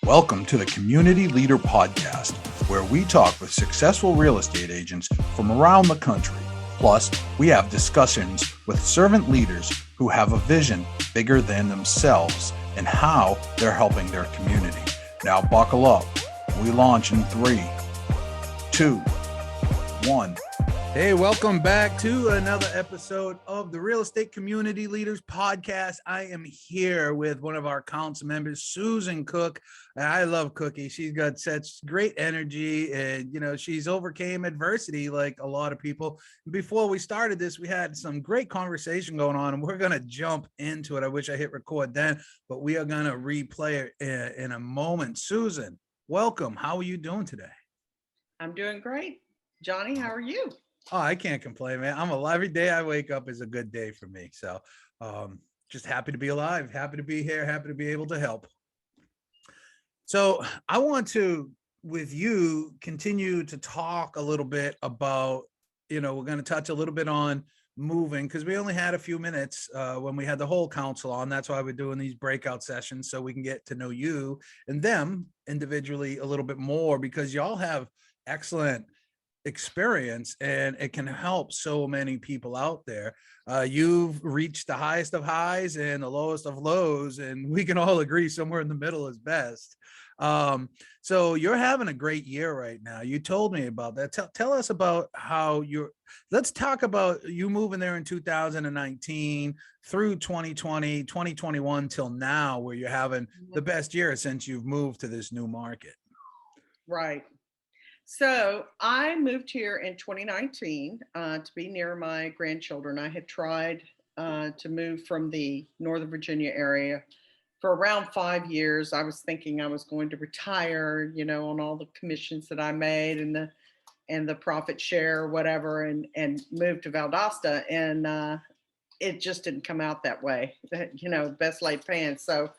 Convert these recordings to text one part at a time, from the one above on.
Welcome to the Community Leader Podcast, where we talk with successful real estate agents from around the country. Plus, we have discussions with servant leaders who have a vision bigger than themselves and how they're helping their community. Now buckle up. We launch in 3, 2, 1. Hey, welcome back to another episode of the Real Estate Community Leaders Podcast. I am here with one of our council members, Susan Cook. I love Cookie. She's got such great energy and, she's overcame adversity like a lot of people. Before we started this, we had some great conversation going on and we're going to jump into it. I wish I hit record then, but we are going to replay it in a moment. Susan, welcome. How are you doing today? I'm doing great. Johnny, how are you? Oh, I can't complain, man. I'm alive. Every day I wake up is a good day for me. So just happy to be alive, happy to be here, happy to be able to help. So I want to, with you, continue to talk a little bit about, we're going to touch a little bit on moving because we only had a few minutes when we had the whole council on. That's why we're doing these breakout sessions so we can get to know you and them individually a little bit more because y'all have excellent experience and it can help so many people out there. You've reached the highest of highs and the lowest of lows, and we can all agree somewhere in the middle is best. So you're having a great year right now. You told me about that. Tell us about how let's talk about you moving there in 2019 through 2020, 2021 till now, where you're having the best year since you've moved to this new market. Right. So I moved here in 2019 to be near my grandchildren. I had tried to move from the Northern Virginia area for around 5 years. I was thinking I was going to retire, on all the commissions that I made and the profit share or whatever, and move to Valdosta. And it just didn't come out that way, best laid plans. So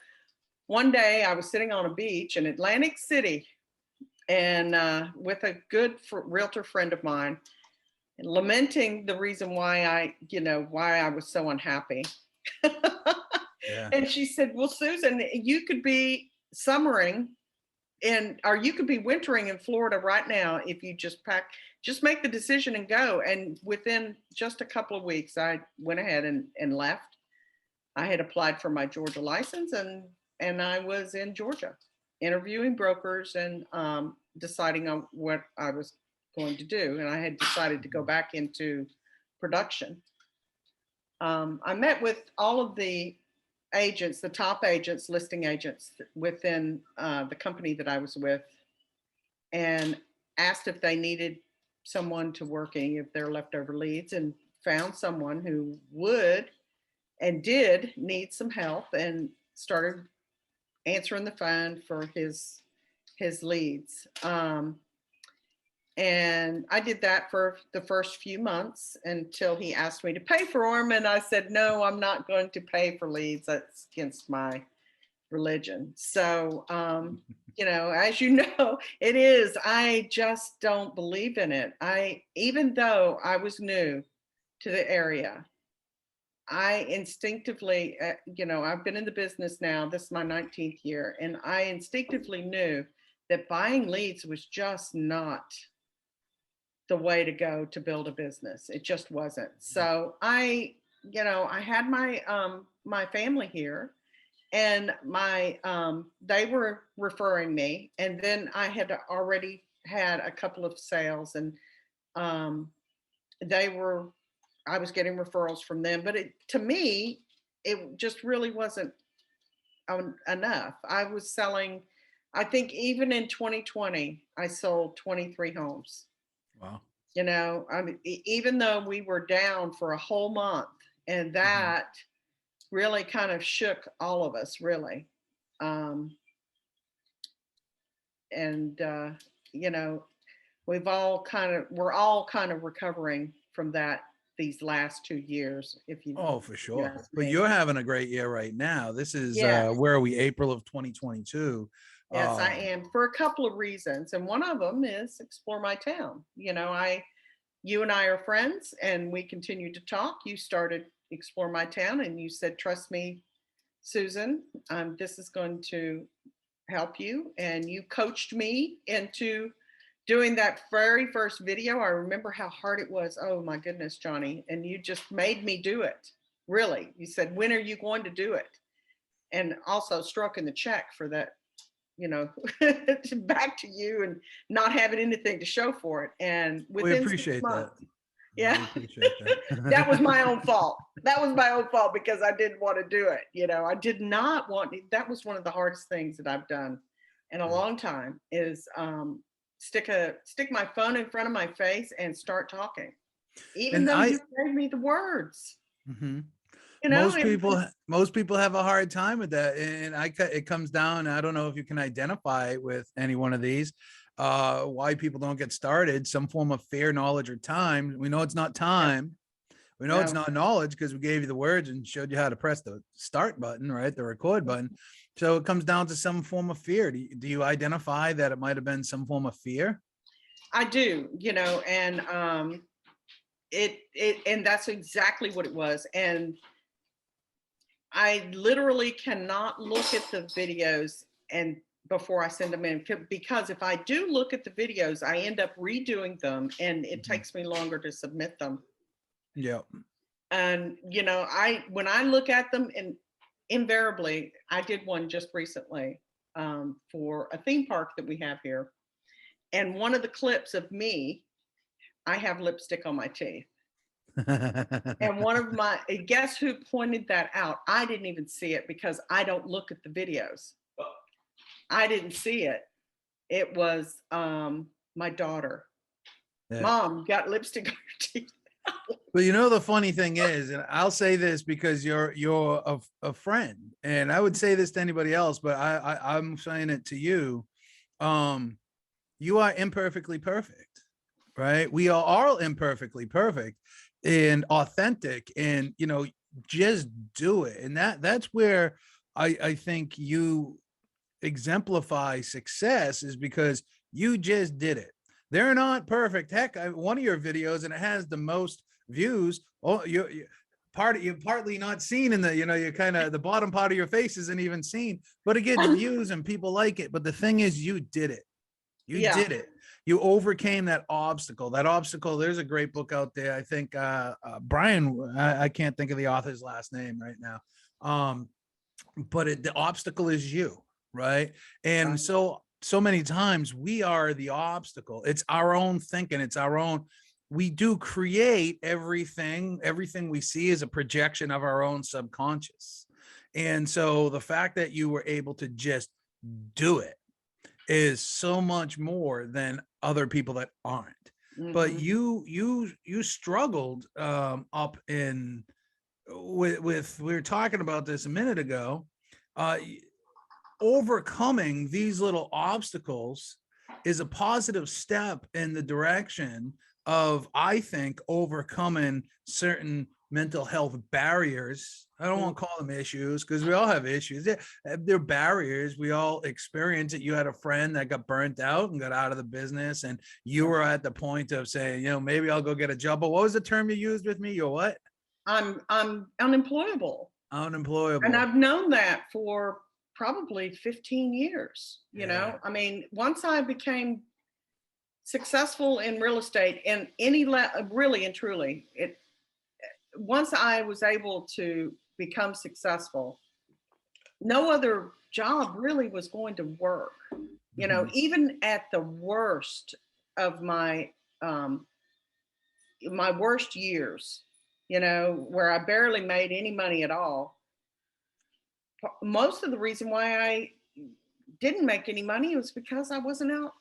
one day I was sitting on a beach in Atlantic City, and with a good realtor friend of mine, lamenting the reason why I was so unhappy. Yeah. And she said, well, Susan, you could be summering or you could be wintering in Florida right now if you just make the decision and go. And within just a couple of weeks, I went ahead and left. I had applied for my Georgia license and I was in Georgia interviewing brokers and deciding on what I was going to do. And I had decided to go back into production. I met with all of the agents, the top agents, listing agents within the company that I was with, and asked if they needed someone to work any of their leftover leads, and found someone who would and did need some help, and started answering the phone for his leads. And I did that for the first few months until he asked me to pay for them. And I said, no, I'm not going to pay for leads. That's against my religion. So, as you know, it is. I just don't believe in it. Even though I was new to the area, I instinctively, I've been in the business now, this is my 19th year, and I instinctively knew that buying leads was just not the way to go to build a business. It just wasn't. So I had my family here, and they were referring me, and then I had already had a couple of sales, and I was getting referrals from them, but to me, it just really wasn't enough. I was selling, I think even in 2020, I sold 23 homes. Wow. Even though we were down for a whole month, and that really kind of shook all of us, really. We're all kind of recovering from that these last 2 years, for sure. But you're having a great year right now. This is where are we? April of 2022. Yes, I am, for a couple of reasons, and one of them is explore my town. You and I are friends, and we continue to talk. You started Explore My Town, and you said, trust me, Susan, this is going to help you, and you coached me into doing that very first video. I remember how hard it was. Oh my goodness, Johnny. And you just made me do it. Really. You said, when are you going to do it? And also struck in the check for that, you know, back to you and not having anything to show for it. And We within 6 appreciate that. months, We yeah, appreciate that. that was my own fault. That was my own fault because I didn't want to do it. You know, I did not want, that was one of the hardest things that I've done in a Yeah. long time is stick my phone in front of my face and start talking, even And though I, you gave me the words. mhm. You know, Most people have a hard time with that, and it comes down. I don't know if you can identify with any one of these. Why people don't get started? Some form of fear, knowledge, or time. We know it's not time. We know it's no, not knowledge because we gave you the words and showed you how to press the start button, right? The record button. So it comes down to some form of fear. Do you identify that it might have been some form of fear? I do, you know, and and that's exactly what it was. And I literally cannot look at the videos and before I send them in, because if I do look at the videos, I end up redoing them and it takes me longer to submit them. Yeah. And you know, when I look at them, and invariably, I did one just recently for a theme park that we have here, and one of the clips of me, I have lipstick on my teeth. And one of my, guess who pointed that out? I didn't even see it because I don't look at the videos. I didn't see it. It was my daughter. Yeah. Mom, you got lipstick on your teeth. But you know, the funny thing is, and I'll say this because you're a friend, and I would say this to anybody else, but I'm saying it to you. You are imperfectly perfect, right? We are all imperfectly perfect and authentic, and you know, just do it. And that's where I think you exemplify success, is because you just did it. They're not perfect. Heck, one of your videos, and it has the most views. Oh, you're partly not seen in the, you know, you're kind of, the bottom part of your face isn't even seen, but it gets views and people like it. But the thing is, you did it. You Yeah. did it. You overcame that obstacle. That obstacle. There's a great book out there. I think Brian. I can't think of the author's last name right now. But the obstacle is you, right? And so many times we are the obstacle. It's our own thinking. It's our own. We do create everything. Everything we see is a projection of our own subconscious. And so the fact that you were able to just do it is so much more than other people that aren't. But you struggled up in with we were talking about this a minute ago, overcoming these little obstacles is a positive step in the direction of, I think, overcoming certain mental health barriers. I don't want to call them issues because we all have issues. They're barriers. We all experience it. You had a friend that got burnt out and got out of the business, and you were at the point of saying, you know, maybe I'll go get a job. But what was the term you used with me? You're what? I'm unemployable. Unemployable. And I've known that for probably 15 years. You know, I mean, once I became successful in real estate in any really and truly, once I was able to become successful, no other job really was going to work. You know, even at the worst of my my worst years, you know, where I barely made any money at all. Most of the reason why I didn't make any money was because I wasn't out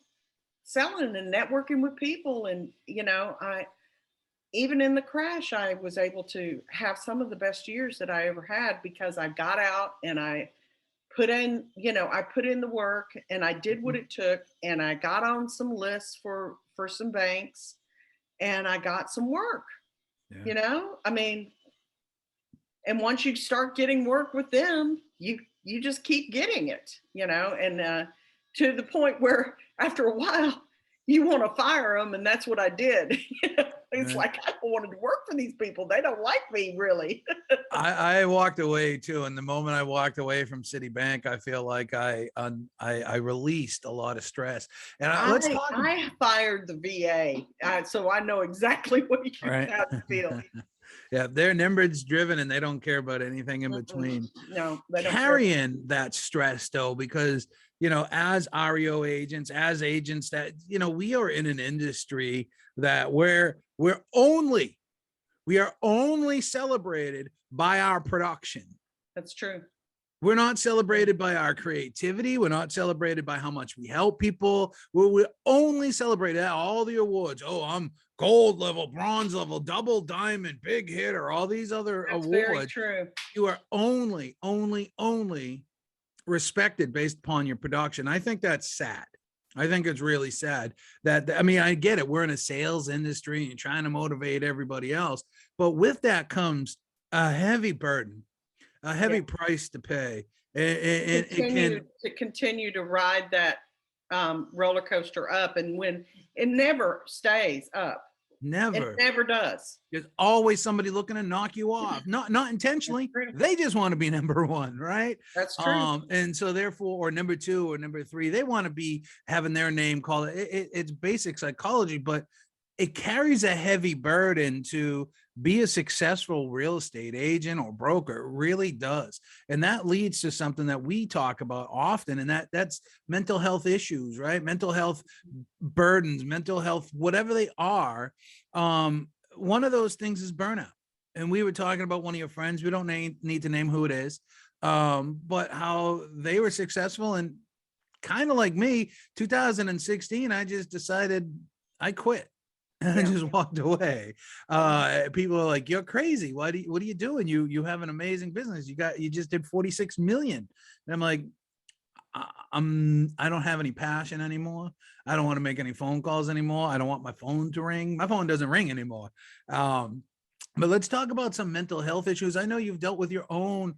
selling and networking with people. And, you know, even in the crash, I was able to have some of the best years that I ever had because I got out and I put in, you know, I put in the work and I did what it took, and I got on some lists for some banks, and I got some work. You know, I mean, and once you start getting work with them, you just keep getting it, you know, and to the point where after a while you want to fire them, and that's what I did. It's like, I don't want to work for these people. They don't like me, really. I walked away too, and the moment I walked away from Citibank, I feel like I released a lot of stress. And let's talk. I fired the VA, so I know exactly what you Right. how to feel. Yeah, they're numbers driven and they don't care about anything in between. No, they don't care. Carrying that stress though, because as REO agents, as agents that we are in an industry that we are only celebrated by our production. That's true. We're not celebrated by our creativity. We're not celebrated by how much we help people. We're only celebrated at all the awards. Oh, I'm gold level, bronze level, double diamond, big hitter, all these other That's awards. very true. You are only respected based upon your production. I think that's sad. I think it's really sad that, I mean, I get it. We're in a sales industry and you're trying to motivate everybody else. But with that comes a heavy burden, a heavy price to pay. And to continue to ride that roller coaster up, and when it never stays up. Never. It never does. There's always somebody looking to knock you off. Not intentionally. They just want to be number one, right? That's true. And so therefore, or number two or number three, they want to be having their name called. It's basic psychology, but it carries a heavy burden to be a successful real estate agent or broker. It really does. And that leads to something that we talk about often, and that's mental health issues, right? Mental health burdens, mental health, whatever they are. One of those things is burnout. And we were talking about one of your friends. We don't need to name who it is, but how they were successful. And kind of like me, 2016, I just decided I quit. And I just walked away. People are like, "You're crazy. What are you doing? You have an amazing business. You just did 46 million." And I'm like, I don't have any passion anymore. I don't want to make any phone calls anymore. I don't want my phone to ring. My phone doesn't ring anymore. But let's talk about some mental health issues. I know you've dealt with your own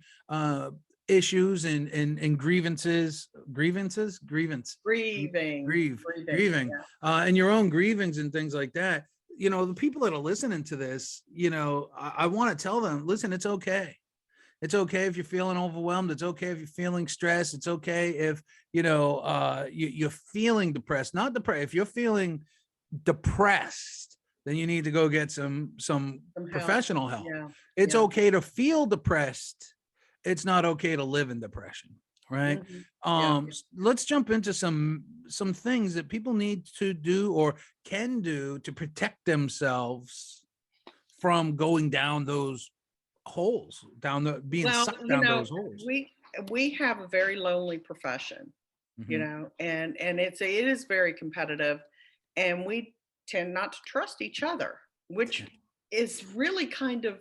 issues and grieving, and your own grievings and things like that. The people that are listening to this, I want to tell them, listen, it's okay. It's okay if you're feeling overwhelmed. It's okay if you're feeling stressed. It's okay if you're feeling depressed. Not depressed. If you're feeling depressed, then you need to go get some professional help. It's okay to feel depressed. It's not okay to live in depression, right? Let's jump into some things that people need to do or can do to protect themselves from going down those holes, being sucked down those holes. We have a very lonely profession, and it is very competitive, and we tend not to trust each other, which is really kind of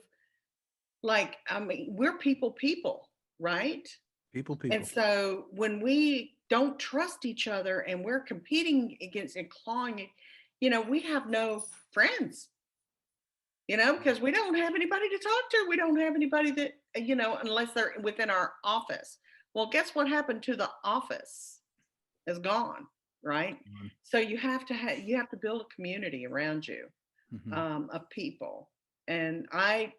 like, I mean, we're people, right? People. And so when we don't trust each other and we're competing against and clawing, we have no friends, because we don't have anybody to talk to. We don't have anybody that, unless they're within our office. Well, guess what happened to the office? Is gone, right? So you have to build a community around you, of people. And I,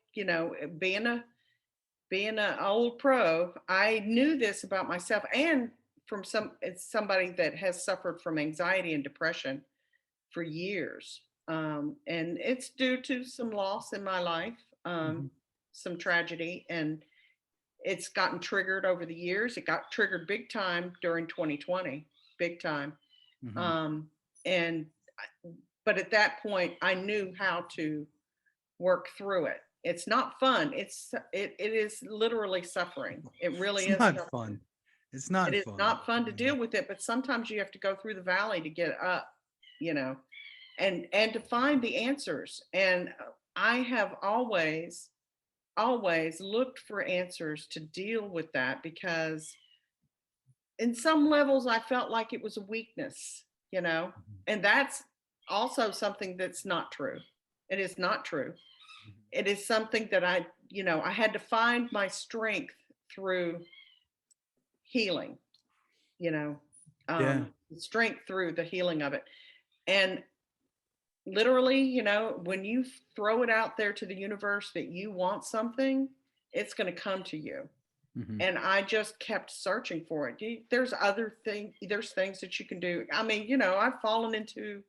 being an old pro, I knew this about myself, and from somebody that has suffered from anxiety and depression for years. And it's due to some loss in my life, some tragedy, and it's gotten triggered over the years. It got triggered big time during 2020, big time. But at that point, I knew how to work through it. It's not fun. It is literally suffering. It really is not fun. It's not. It is not fun to deal with it. But sometimes you have to go through the valley to get up, and to find the answers. And I have always looked for answers to deal with that, because in some levels I felt like it was a weakness, and that's also something that's not true. It is not true. It is something that I had to find my strength through healing, strength through the healing of it. And literally, you know, when you throw it out there to the universe that you want something, it's going to come to you. Mhm. And I just kept searching for it. There's other things, there's things that you can do. I mean, you know, I've fallen into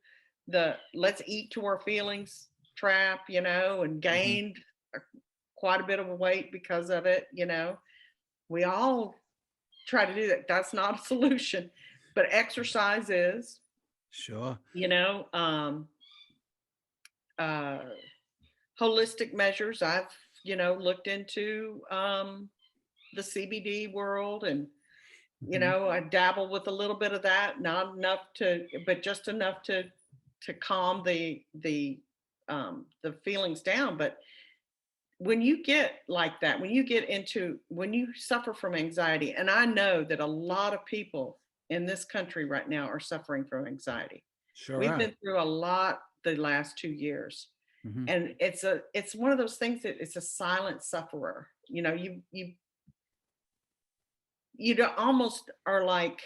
the let's eat to our feelings trap, you know, and Mhm. gained quite a bit of weight because of it, you know. We all try to do that. That's not a solution, but exercise is, Sure. you know, uh, holistic measures. I've, you know, looked into the CBD world, and you Mhm. know, I dabble with a little bit of that, not enough to, but just enough to calm the feelings down. But when you get like that, when you get into, when you suffer from anxiety, and I know that a lot of people in this country right now are suffering from anxiety. Sure We've are. been through a lot the last 2 years, Mhm. and it's one of those things that it's a silent sufferer. You know, you almost are like,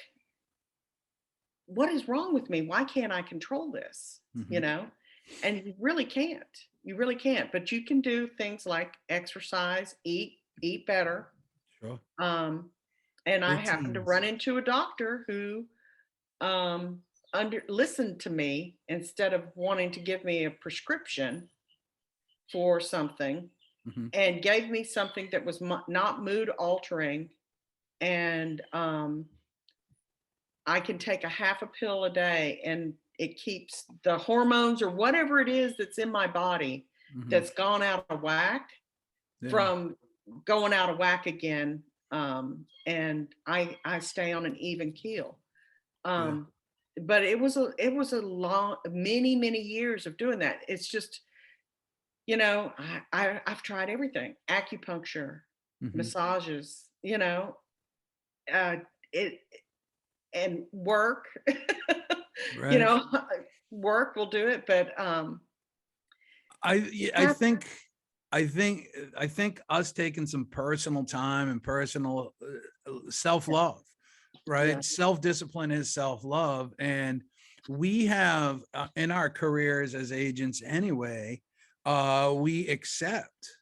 what is wrong with me? Why can't I control this? You Mhm. know, and you really can't. You really can't. But you can do things like exercise, eat better. Sure. Um, and I happened to Routines. run into a doctor who um, listened to me instead of wanting to give me a prescription for something, Mhm. and gave me something that was not mood altering, and I can take a half a pill a day, and it keeps the hormones or whatever it is that's in my body Mhm. that's gone out of whack Yeah. from going out of whack again. And I stay on an even keel. Yeah. Um, but it was a long, many years of doing that. It's just, you know, I've tried everything: acupuncture, Mhm. massages, you know, uh, it and work. You Right. know, work will do it, but I I that's think I think I think us taking some personal time and personal self-love, yeah, right? Self-discipline is self-love. And we have in our careers as agents anyway, we accept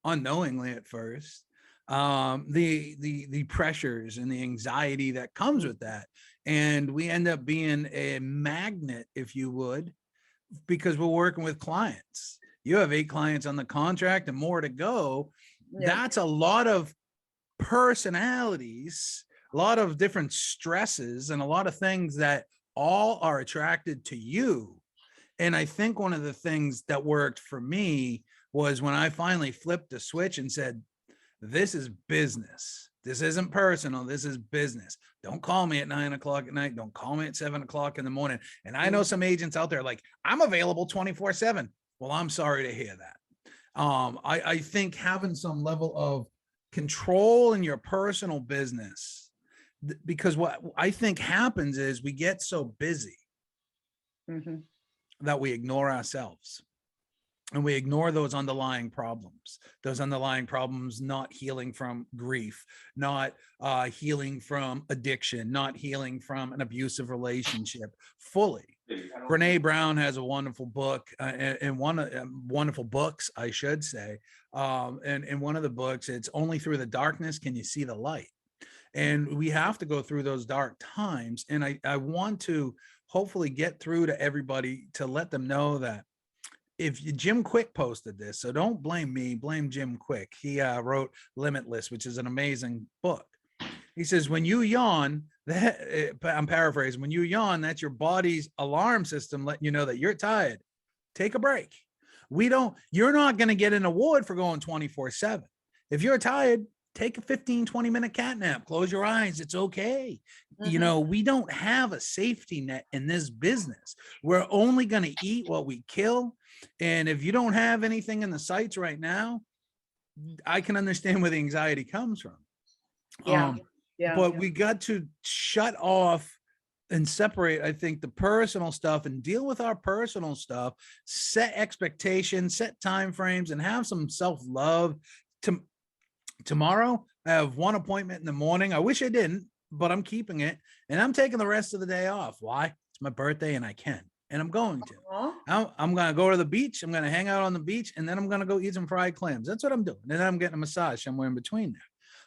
unknowingly at first the pressures and the anxiety that comes with that, and we end up being a magnet, if you would, because we're working with clients. You have 8 clients on the contract and more to go. yeah, That's a lot of personalities, a lot of different stresses, and a lot of things that all are attracted to you. And I think one of the things that worked for me was when I finally flipped the switch and said, this is business. This isn't personal. This is business. Don't call me at 9 o'clock at night. Don't call me at 7 o'clock in the morning. And I know mm, some agents out there like, I'm available 24/7. Well, I'm sorry to hear that. I think having some level of control in your personal business, because what I think happens is we get so busy mhm, that we ignore ourselves, and we ignore those underlying problems not healing from grief, not healing from addiction, not healing from an abusive relationship fully. Brene Brown has a wonderful book, and one wonderful books, I should say. And in one of the books, it's only through the darkness can you see the light. And we have to go through those dark times. And I want to hopefully get through to everybody to let them know that if you, Jim Quick posted this, so don't blame me, blame Jim Quick. He wrote Limitless, which is an amazing book. He says, when you yawn, that I'm paraphrasing, when you yawn, that's your body's alarm system letting you know that you're tired. Take a break. You're not going to get an award for going 24/7. If you're tired, take a 15-20 minute cat nap. Close your eyes. It's okay. mhm, We don't have a safety net in this business. We're only going to eat what we kill. And if you don't have anything in the sights right now, I can understand where the anxiety comes from. yeah, yeah, But we got to shut off and separate, I think, the personal stuff and deal with our personal stuff, set expectations, set time frames, and have some self-love. To, Tomorrow, I have one appointment in the morning. I wish I didn't, but I'm keeping it. And I'm taking the rest of the day off. Why? It's my birthday and I can. and I'm going to. Aw. I'm going to go to the beach. I'm going to hang out on the beach, and then I'm going to go eat some fried clams. That's what I'm doing. And then I'm getting a massage somewhere in between there.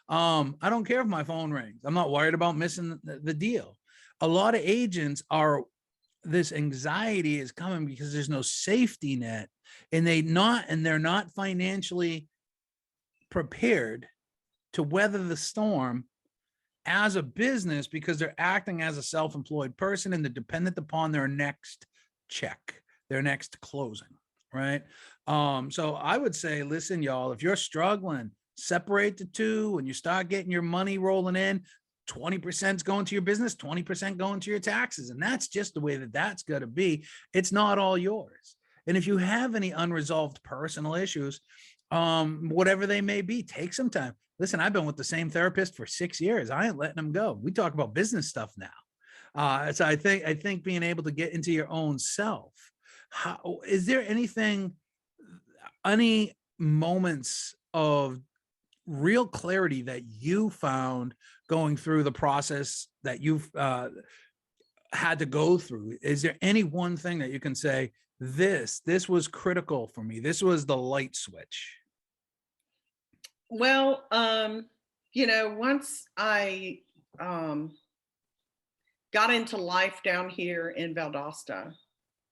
I don't care if my phone rings. I'm not worried about missing the deal. A lot of agents are, this anxiety is coming because there's no safety net, and they're not financially prepared to weather the storm as a business, because they're acting as a self-employed person and they're dependent upon their next check, their next closing, right? So I would say, listen, y'all, if you're struggling, separate the two. When you start getting your money rolling in, 20% is going to your business, 20% going to your taxes. And that's just the way that that's going to be. It's not all yours. And if you have any unresolved personal issues, whatever they may be, take some time. Listen, I've been with the same therapist for 6 years. I ain't letting them go. We talk about business stuff now. So I think being able to get into your own self. Is there any moments of real clarity that you found going through the process that you've had to go through? Is there any one thing that you can say, this was critical for me, this was the light switch? Well, once I got into life down here in Valdosta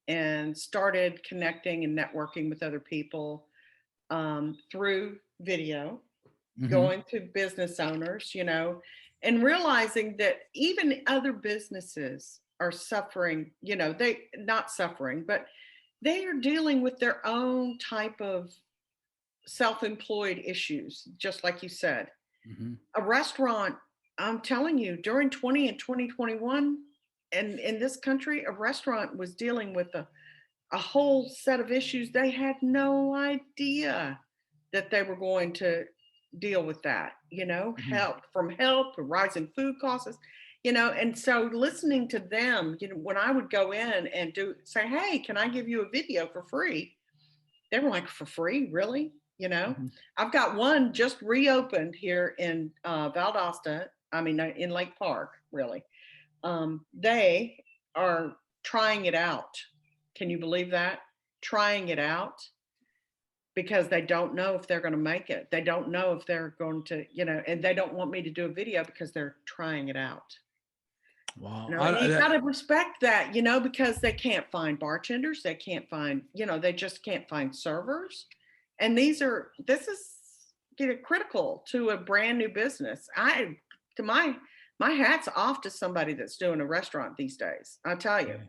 and started connecting and networking with other people through video, going to business owners, and realizing that even other businesses are suffering, they not suffering, but they are dealing with their own type of self-employed issues, just like you said. A restaurant, I'm telling you, during 20 and 2021, and in this country, a restaurant was dealing with a whole set of issues. They had no idea that they were going to deal with that, help to rising food costs, and so listening to them, when I would go in and say, hey, can I give you a video for free? They were like, for free, really? I've got one just reopened here in Valdosta. I mean, in Lake Park, really. They are trying it out. Can you believe that? Trying it out, because they don't know if they're going to make it. They don't know if they're going to, and they don't want me to do a video because they're trying it out. Wow. And you got to respect that, because they can't find bartenders. They can't find, they just can't find servers. And this is critical to a brand new business. My hat's off to somebody that's doing a restaurant these days. I'll tell you.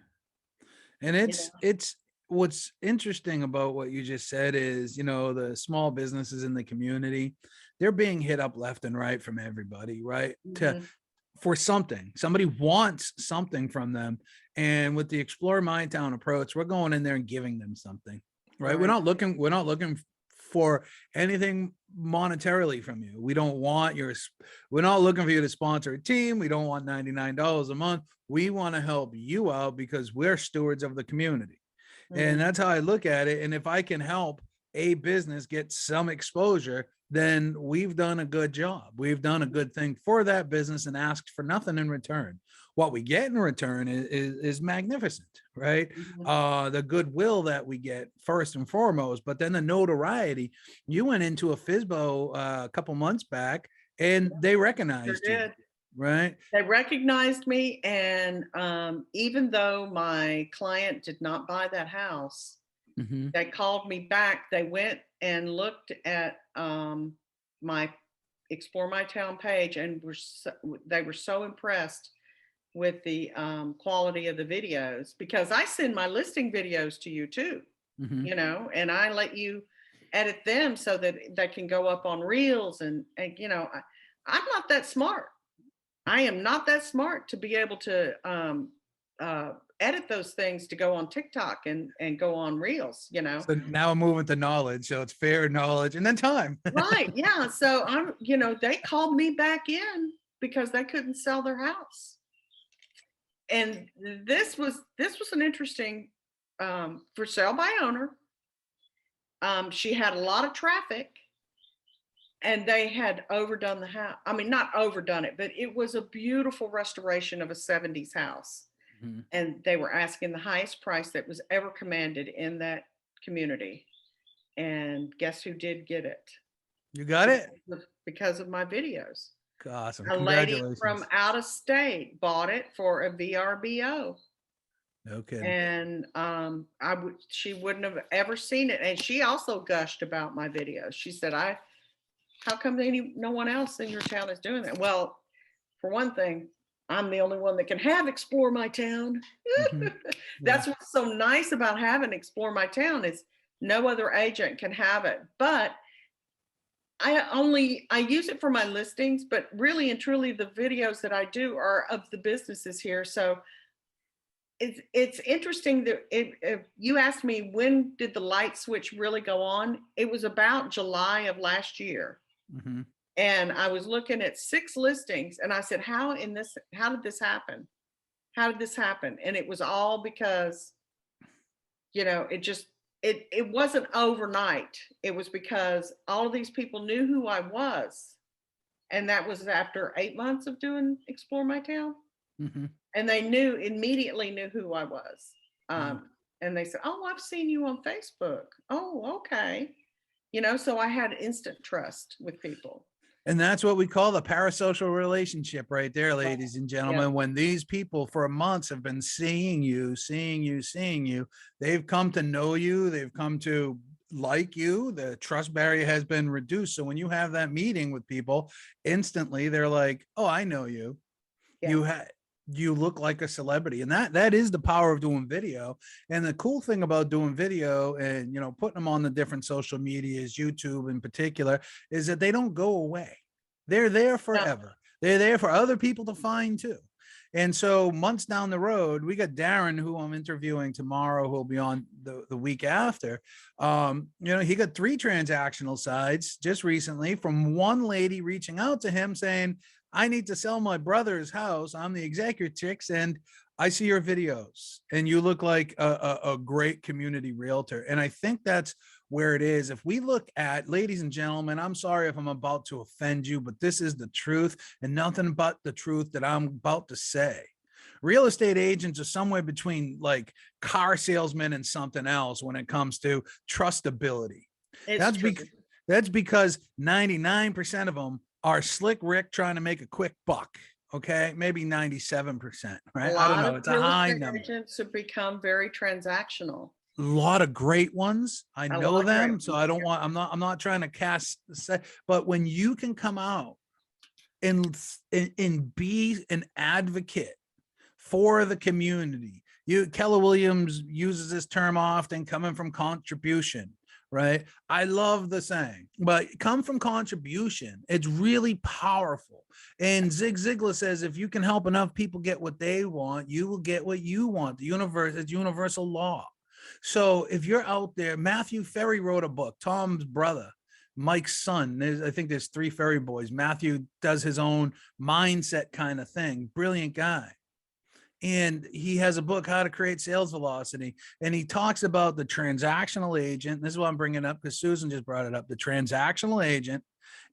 And it's what's interesting about what you just said is, the small businesses in the community, they're being hit up left and right from everybody, right? For something, somebody wants something from them. And with the Explore My Town approach, we're going in there and giving them something, right? We're not looking for anything monetarily from you. We're not looking for you to sponsor a team. We don't want $99 a month. We want to help you out because we're stewards of the community. And that's how I look at it. And if I can help a business get some exposure, then we've done a good job. We've done a good thing for that business and asked for nothing in return. What we get in return is magnificent, right? The goodwill that we get first and foremost, but then the notoriety. You went into a FISBO a couple months back and they recognized you, right? They recognized me. And even though my client did not buy that house, they called me back. They went and looked at my Explore My Town page, and they were so impressed with the quality of the videos, because I send my listing videos to you too, and I let you edit them so that they can go up on Reels. And I'm not that smart. I am not that smart to be able to edit those things to go on TikTok and go on Reels, So now I'm moving to knowledge. So it's fair knowledge and then time. Right. Yeah. So they called me back in because they couldn't sell their house. And this was an interesting for sale by owner. She had a lot of traffic, and they had overdone the house. I mean, not overdone it, but it was a beautiful restoration of a 70s house. Mhm. and they were asking the highest price that was ever commanded in that community. And guess who did get it? You got Because it? because of my videos. Awesome. A lady from Congratulations. out of state bought it for a VRBO. No kidding. And she wouldn't have ever seen it. And she also gushed about my videos. She said, how come no one else in your town is doing that? Well, for one thing, I'm the only one that can have Explore My Town. Mhm. Yeah. That's what's so nice about having Explore My Town is no other agent can have it. But I use it for my listings, but really and truly the videos that I do are of the businesses here. So it's interesting that if you asked me when did the light switch really go on, it was about July of last year. Mhm. And I was looking at 6 listings and I said, how did this happen? How did this happen? And it was all because, it wasn't overnight. It was because all of these people knew who I was. And that was after 8 months of doing Explore My Town. Mhm. And they immediately knew who I was. Yeah. And they said, "Oh, I've seen you on Facebook." Oh, okay. So I had instant trust with people. And that's what we call the parasocial relationship right there, Right. ladies and Yeah. gentlemen. When these people for months have been seeing you, they've come to know you, they've come to like you, the trust barrier has been reduced. So when you have that meeting with people, instantly they're like, oh, I know you. Yeah. You look like a celebrity, and that is the power of doing video. And the cool thing about doing video and putting them on the different social medias, YouTube in particular, is that they don't go away. They're there No. forever. They're there for other people to find too. And so months down the road, we got Darren, who I'm interviewing tomorrow, who'll be on the week after. He got 3 transactional sides just recently from one lady reaching out to him saying, I need to sell my brother's house. I'm the executrix and I see your videos and you look like a great community realtor. And I think that's where it is. If we look at, ladies and gentlemen, I'm sorry if I'm about to offend you, but this is the truth and nothing but the truth that I'm about to say. Real estate agents are somewhere between like car salesmen and something else when it comes to trustability. It's That's true. that's because 99% of them are slick Rick trying to make a quick buck. Okay, maybe 97%, A right? I don't lot know. of It's a real high estate number. agents have become very transactional. A lot of great ones. I A know lot of great them, so ones. I don't Yeah. want. I'm not trying to cast. But when you can come out and be an advocate for the community. Keller Williams uses this term often, coming from contribution, right? I love the saying, but come from contribution. It's really powerful. And Zig Ziglar says, if you can help enough people get what they want, you will get what you want. The universe is universal law. So if you're out there, Matthew Ferry wrote a book, Tom's brother, Mike's son. I think there's 3 Ferry boys. Matthew does his own mindset kind of thing. Brilliant guy. And he has a book, How to Create Sales Velocity. And he talks about the transactional agent. This is what I'm bringing up because Susan just brought it up, the transactional agent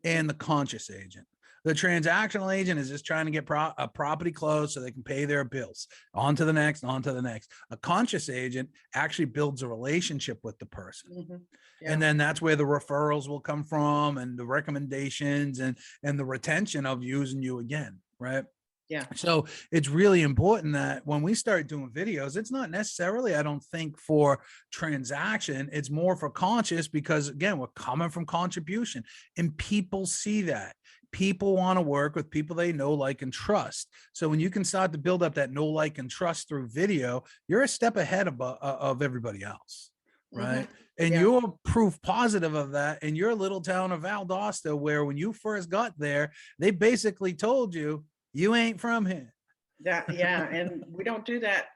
and the conscious agent. The transactional agent is just trying to get a property closed so they can pay their bills. On to the next, on to the next. A conscious agent actually builds a relationship with the person. Mm-hmm. Yeah. And then that's where the referrals will come from and the recommendations and the retention of using you again, right? Yeah. So it's really important that when we start doing videos, it's not necessarily, I don't think, for transaction. It's more for conscious because, again, we're coming from contribution and people see that. People want to work with people they know, like, and trust. So when you can start to build up that know, like, and trust through video, you're a step ahead of everybody else. Right. Mm-hmm. And Yeah. you're proof positive of that in your little town of Valdosta, where when you first got there, they basically told you, you ain't from here. Yeah, and we don't do that.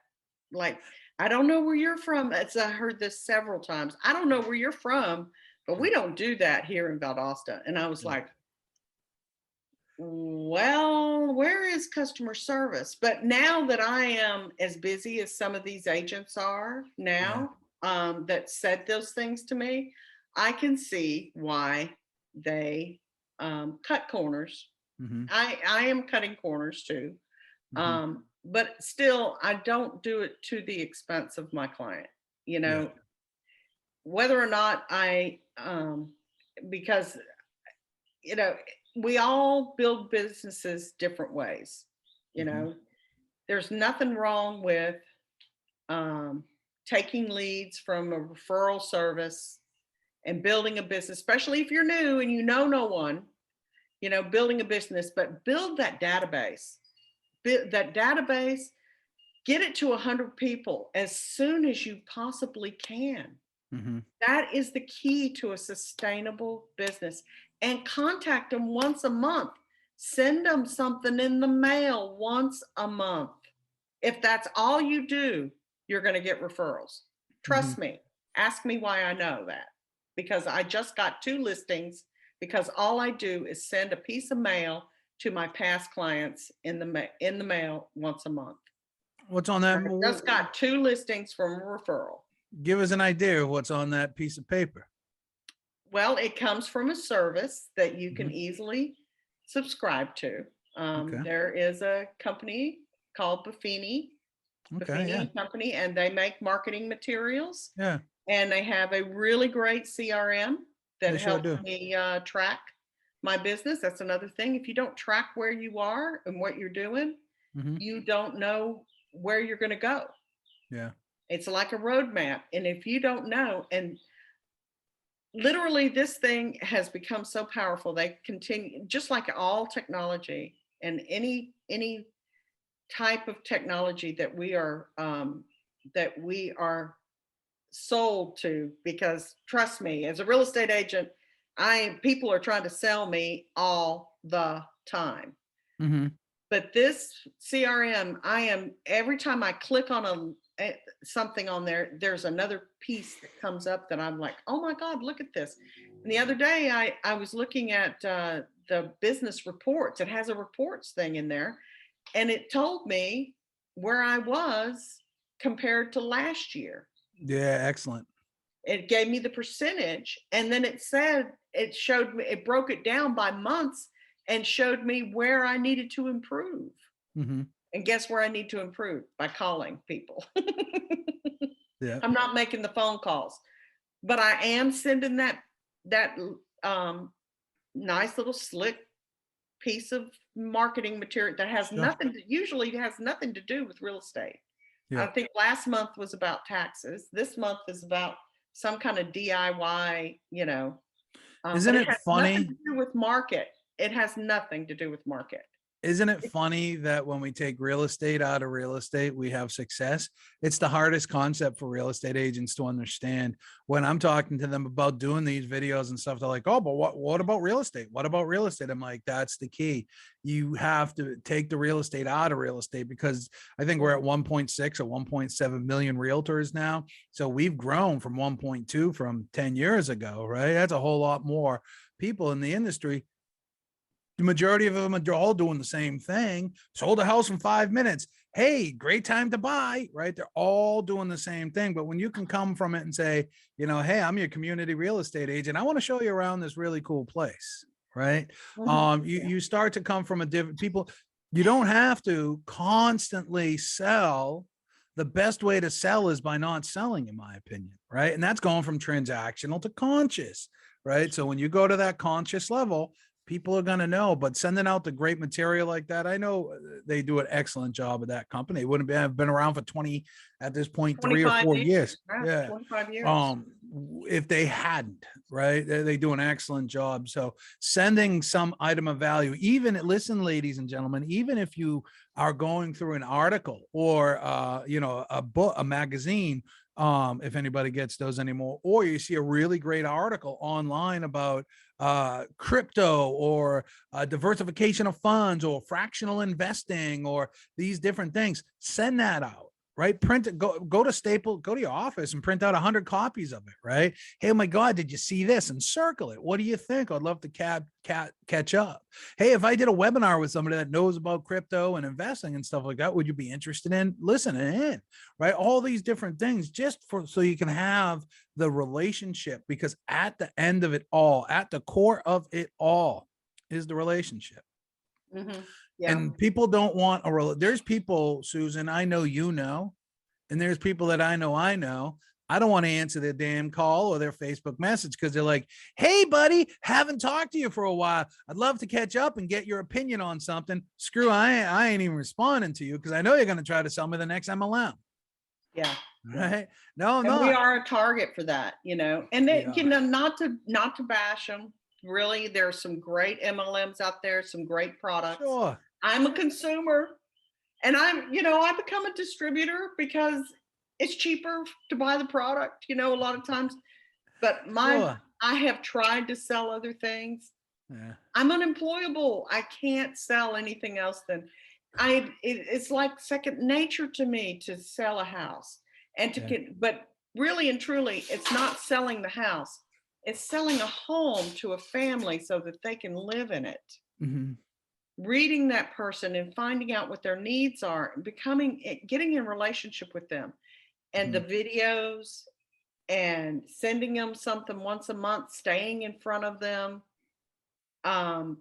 Like, I don't know where you're from. I heard this several times. I don't know where you're from, but we don't do that here in Valdosta. And I was like, well, where is customer service? But now that I am as busy as some of these agents are now, that said those things to me, I can see why they cut corners. Mm-hmm. I am cutting corners too. Mm-hmm. but still, I don't do it to the expense of my client, you Yeah. know, whether or not because, you know, we all build businesses different ways, you Mhm. know, there's nothing wrong with um, taking leads from a referral service and building a business, especially if you're new and you know no one, you know, building a business, but build that database. That database, get it to 100 people as soon as you possibly can. Mhm. That is the key to a sustainable business. And contact them once a month. Send them something in the mail once a month. If that's all you do, you're going to get referrals. Mhm. Trust me. Ask me why I know that. Because I just got 2 listings because all I do is send a piece of mail to my past clients in the mail once a month. What's on that? I just got 2 listings from a referral. Give us an idea of what's on that piece of paper. Well, it comes from a service that you can Mhm. easily subscribe to. Okay. There is a company called Buffini Okay. Yeah. and Company, and they make marketing materials. Yeah. And they have a really great CRM that They sure helps do. me track my business. That's another thing. If you don't track where you are and what you're doing, Mhm. you don't know where you're going to go. Yeah. It's like a roadmap. And if you don't know, and literally this thing has become so powerful, they continue, just like all technology and any type of technology that we are sold to, because trust me, as a real estate agent, people are trying to sell me all the time. Mhm. But this CRM, every time I click on something on there, there's another piece that comes up that I'm like, oh my God, look at this. And the other day I was looking at the business reports. It has a reports thing in there, and it told me where I was compared to last year. Yeah. Excellent. It gave me the percentage, and then it showed me, it broke it down by months and showed me where I needed to improve. Mhm. And guess where I need to improve? By calling people. Yeah. I'm not making the phone calls, but I am sending that um, nice little slick piece of marketing material that has Sure. usually has nothing to do with real estate. I Yeah. think last month was about taxes. This month is about some kind of DIY, but Isn't it it has nothing funny? to do with market. It has nothing to do with market. Isn't it funny that when we take real estate out of real estate, we have success? It's the hardest concept for real estate agents to understand. When I'm talking to them about doing these videos and stuff, they're like, oh, but what about real estate? What about real estate? I'm like, that's the key. You have to take the real estate out of real estate, because I think we're at 1.6 or 1.7 million realtors now. So we've grown from 1.2 from 10 years ago, right? That's a whole lot more people in the industry. The majority of them are all doing the same thing. Sold a house in 5 minutes. Hey, great time to buy, right? They're all doing the same thing. But when you can come from it and say, hey, I'm your community real estate agent, I want to show you around this really cool place, right? You start to come from a different people. You don't have to constantly sell. The best way to sell is by not selling, in my opinion, right? And that's going from transactional to conscious, right? So when you go to that conscious level, people are going to know. But sending out the great material like that, I know they do an excellent job of that company. It wouldn't have been around for 20, at this point, 3 or 4 years. Yeah. 25 years. If they hadn't, right, they do an excellent job. So sending some item of value, even, listen, ladies and gentlemen, even if you are going through an article or a book, a magazine, if anybody gets those anymore, or you see a really great article online about crypto or diversification of funds or fractional investing or these different things, send that out, right? Print it, go to Staples, go to your office and print out 100 copies of it, right? Hey, oh my God, did you see this? And circle it. What do you think? I'd love to catch up. Hey, if I did a webinar with somebody that knows about crypto and investing and stuff like that, would you be interested in listening in, right? All these different things, just so you can have the relationship, because at the end of it all, at the core of it all, is the relationship. Mm-hmm. Yeah. And people don't want there's people, Susan, I know, and there's people that I know. I don't want to answer their damn call or their Facebook message because they're like, hey, buddy, haven't talked to you for a while. I'd love to catch up and get your opinion on something. Screw, I ain't even responding to you because I know you're going to try to sell me the next MLM. Yeah. Right? No, I'm And not. we are a target for that, you know, and then, We you know, not to bash them. Really, there's some great MLMs out there, some great products. Sure. I'm a consumer, and I become a distributor because it's cheaper to buy the product, you know, a lot of times. But Sure. I have tried to sell other things. Yeah. I'm unemployable. I can't sell anything else than it's like second nature to me to sell a house and to get, but really and truly, it's not selling the house. It's selling a home to a family so that they can live in it. Mm-hmm. Reading that person and finding out what their needs are, getting in relationship with them, and the videos, and sending them something once a month, staying in front of them, and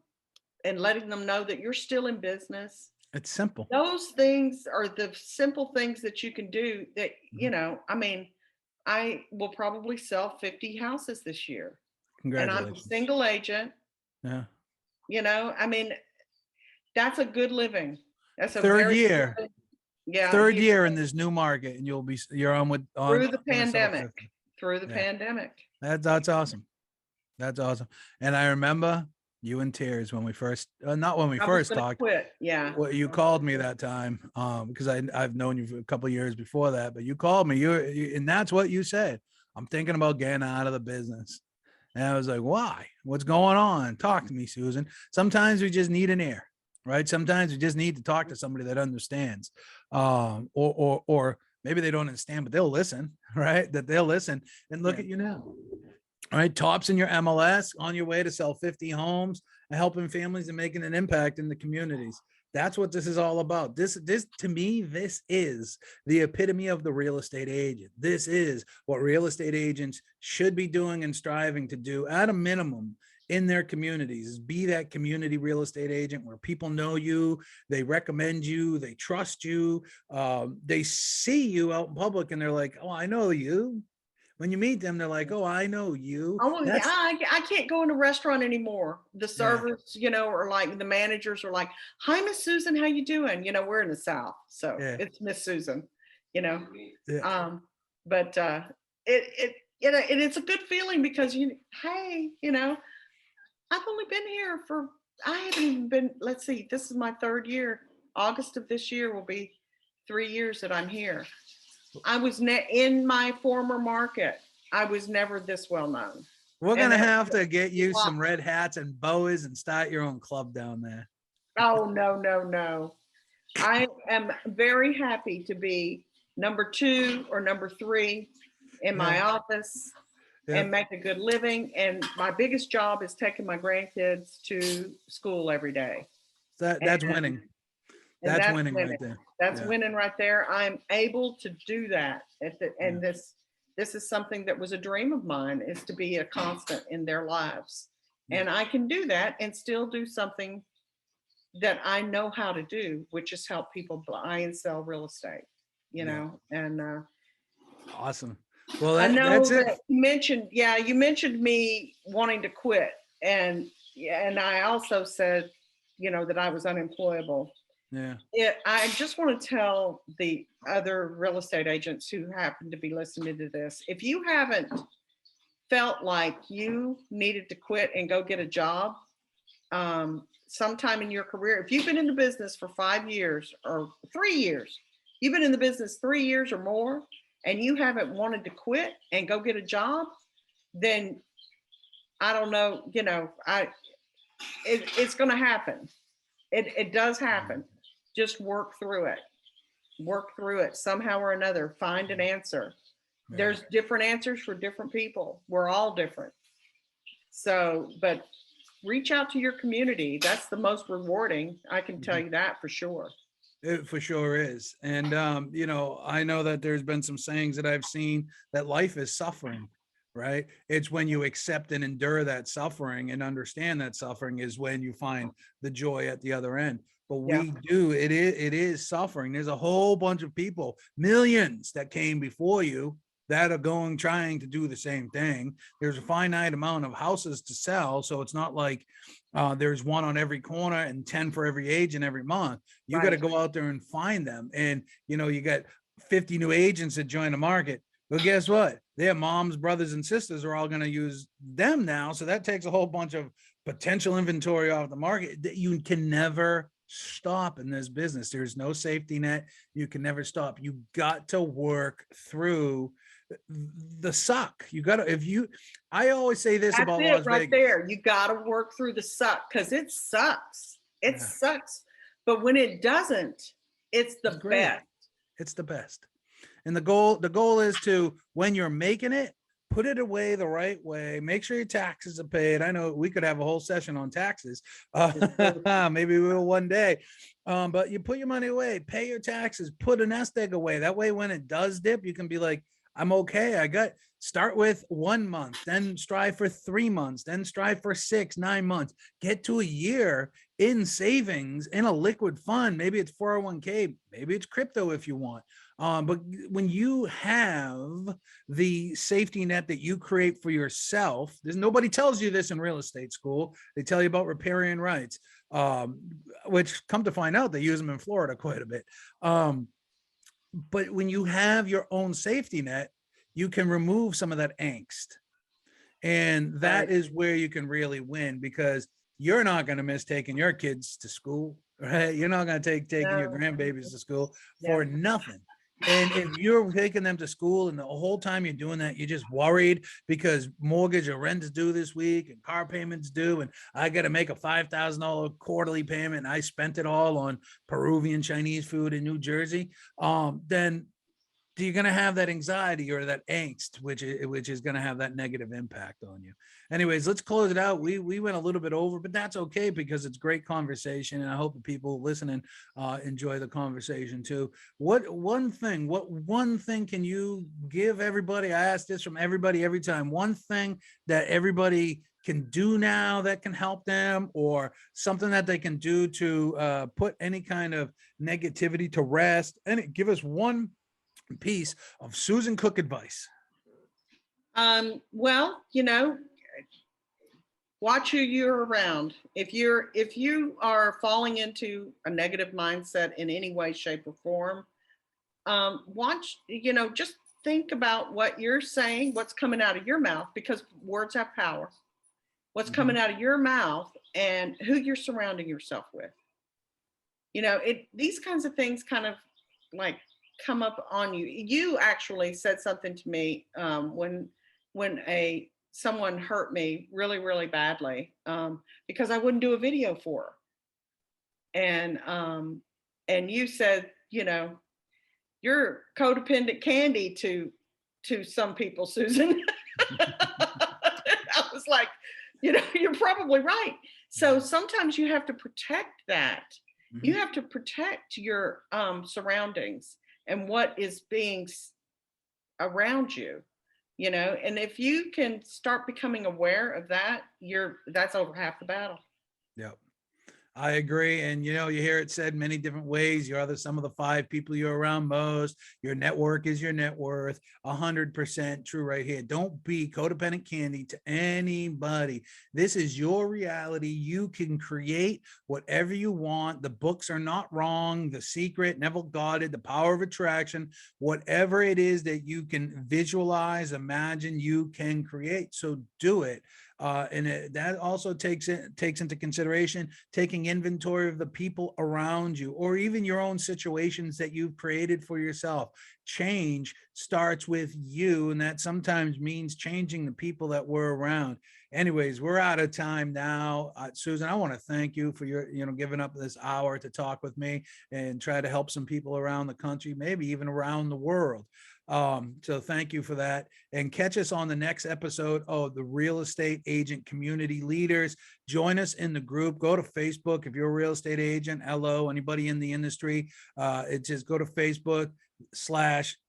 letting them know that you're still in business. It's simple. Those things are the simple things that you can do that, you know, I mean, I will probably sell 50 houses this year. And I'm a Congratulations. single agent. Yeah. You know, I mean, that's a good living. That's a Third very year. good, yeah. Third year in this new market, and you're on with through the gonna sell pandemic. 50. Through the Yeah. pandemic. That's awesome. That's awesome. And I remember you in tears when we first, not when we I was first gonna talked. quit. Yeah. Well, you called me that time because I've known you for a couple of years before that, but you called me. And that's what you said. I'm thinking about getting out of the business. And I was like, why? What's going on? Talk to me, Susan. Sometimes we just need an ear, right? Sometimes we just need to talk to somebody that understands, or maybe they don't understand, but they'll listen, right? That they'll listen. And look at you now. All right, tops in your MLS, on your way to sell 50 homes, and helping families and making an impact in the communities. That's what this is all about. This to me, this is the epitome of the real estate agent. This is what real estate agents should be doing and striving to do at a minimum in their communities, is be that community real estate agent where people know you, they recommend you, they trust you, they see you out in public and they're like, oh, I know you. When you meet them, they're like, oh, I know you. Oh, yeah, I can't go in a restaurant anymore. The servers, you know, or like the managers are like, hi, Miss Susan, how you doing? You know, we're in the South, so it's Miss Susan, you know. But you know, and it's a good feeling because hey, you know, I've only been here I haven't even been, let's see, this is my third year. August of this year will be 3 years that I'm here. I was in my former market. I was never this well known. We're going to have to get you some red hats and boas and start your own club down there. Oh, no. I am very happy to be number 2 or number 3 in my office and make a good living. And my biggest job is taking my grandkids to school every day. That's winning. That's winning right there. That's winning right there. I'm able to do that. And this is something that was a dream of mine, is to be a constant in their lives. And I can do that and still do something that I know how to do, which is help people buy and sell real estate, you know, and awesome. Well, I know that's it. That you mentioned me wanting to quit. And I also said, you know, that I was unemployable. I just want to tell the other real estate agents who happen to be listening to this, if you haven't felt like you needed to quit and go get a job sometime in your career, if you've been in the business for 5 years or 3 years, you've been in the business 3 years or more, and you haven't wanted to quit and go get a job, then I don't know, you know, it's going to happen. It does happen. Just work through it somehow or another. Find an answer. There's different answers for different people. We're all different. So, but reach out to your community. That's the most rewarding. I can tell you that for sure. It for sure is. And, you know, I know that there's been some sayings that I've seen that life is suffering, right? It's when you accept and endure that suffering and understand that suffering is when you find the joy at the other end. but Yeah. it is suffering. There's a whole bunch of people, millions that came before you that are trying to do the same thing. There's a finite amount of houses to sell, so it's not like there's one on every corner and 10 for every agent every month. You got to go out there and find them. And you got 50 new agents that join the market. Well, guess what? Their moms, brothers, and sisters are all going to use them now. So that takes a whole bunch of potential inventory off the market. That you can never stop in this business. There's no safety net. You can never stop. You got to work through the suck. You got to, I always say this about Las right Vegas. there. You got to work through the suck, because it sucks. It sucks. But when it doesn't, it's the best. It's the best. And the goal is to, when you're making it, put it away the right way. Make sure your taxes are paid. I know we could have a whole session on taxes. Maybe we will one day. But you put your money away, pay your taxes, put a nest egg away. That way, when it does dip, you can be like, I'm okay. Start with 1 month, then strive for 3 months, then strive for 6, 9 months, get to a year in savings in a liquid fund. Maybe it's 401k, maybe it's crypto if you want. But when you have the safety net that you create for yourself, nobody tells you this in real estate school. They tell you about riparian rights, which, come to find out, they use them in Florida quite a bit. But when you have your own safety net, you can remove some of that angst. And that is where you can really win, because you're not going to miss taking your kids to school, right? You're not going to taking your grandbabies to school for nothing. And if you're taking them to school and the whole time you're doing that, you're just worried because mortgage or rent is due this week and car payments due, and I got to make a $5,000 quarterly payment, and I spent it all on Peruvian Chinese food in New Jersey, then you're going to have that anxiety or that angst, which is going to have that negative impact on you. Anyways, let's close it out. We went a little bit over, but that's okay, because it's great conversation, and I hope the people listening enjoy the conversation too. What one thing can you give everybody? I ask this from everybody every time. One thing that everybody can do now that can help them, or something that they can do to put any kind of negativity to rest. And give us one piece of Susan Cook advice. Well, watch who you're around. If you are falling into a negative mindset in any way, shape, or form, watch, just think about what you're saying, what's coming out of your mouth, because words have power. What's coming out of your mouth and who you're surrounding yourself with. These kinds of things kind of like come up on you. You actually said something to me when someone hurt me really, really badly, because I wouldn't do a video for her. And you said, you're codependent candy to some people, Susan. I was like, you're probably right. So sometimes you have to protect that. Mm-hmm. You have to protect your surroundings and what is being around you, and if you can start becoming aware of that, that's over half the battle. Yep. I agree. And, you hear it said many different ways. You're either some of the 5 people you're around most. Your network is your net worth. 100% true right here. Don't be codependent candy to anybody. This is your reality. You can create whatever you want. The books are not wrong. The Secret, Neville Goddard, The Power of Attraction, whatever it is that you can visualize, imagine, you can create. So do it. That also takes into consideration taking inventory of the people around you, or even your own situations that you've created for yourself. Change starts with you, and that sometimes means changing the people that we're around. Anyways, we're out of time now. Susan, I want to thank you for your, giving up this hour to talk with me and try to help some people around the country, maybe even around the world. So thank you for that, and catch us on the next episode of the Real Estate Agent Community Leaders. Join us in the group. Go to Facebook. If you're a real estate agent, hello, anybody in the industry, just go to Facebook,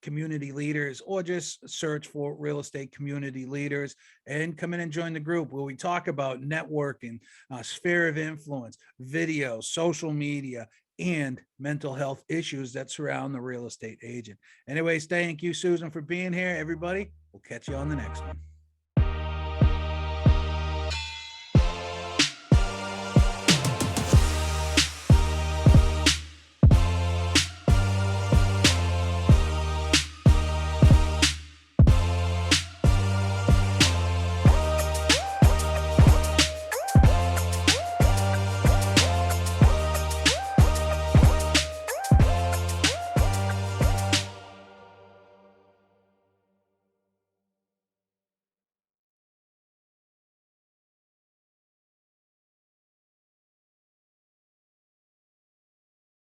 community leaders, or just search for real estate community leaders and come in and join the group where we talk about networking, sphere of influence, video, social media, and mental health issues that surround the real estate agent. Anyways, thank you, Susan, for being here. Everybody, we'll catch you on the next one.